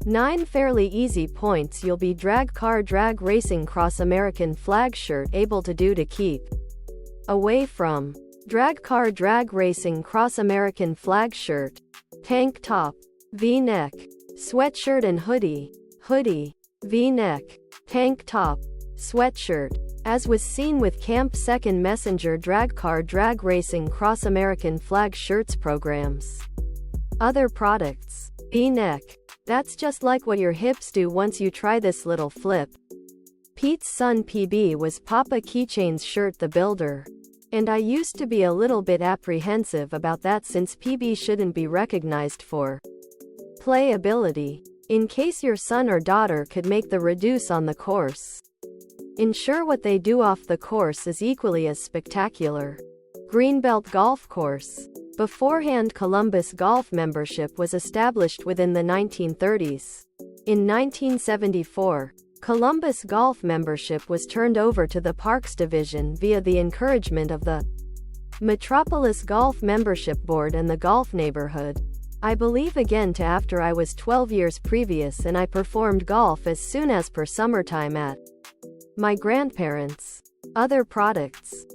9 fairly easy points you'll be drag car drag racing cross American flag shirt able to do to keep away from drag car drag racing cross American flag shirt, tank top, V-neck, sweatshirt and hoodie, V-neck, tank top, sweatshirt, as was seen with Camp Second Messenger drag car drag racing cross American flag shirts programs. Other products. V-neck. That's just like what your hips do once you try this little flip. Pete's son PB was Papa Keychain's shirt the builder. And I used to be a little bit apprehensive about that since PB shouldn't be recognized for playability. In case your son or daughter could make the reduce on the course. Ensure what they do off the course is equally as spectacular. Greenbelt Golf Course. Beforehand, Columbus Golf membership was established within the 1930s. In 1974, Columbus Golf membership was turned over to the Parks Division via the encouragement of the Metropolis Golf Membership Board and the Golf Neighborhood. I believe again to after I was 12 years previous, and I performed golf as soon as per summertime at my grandparents'. Other products.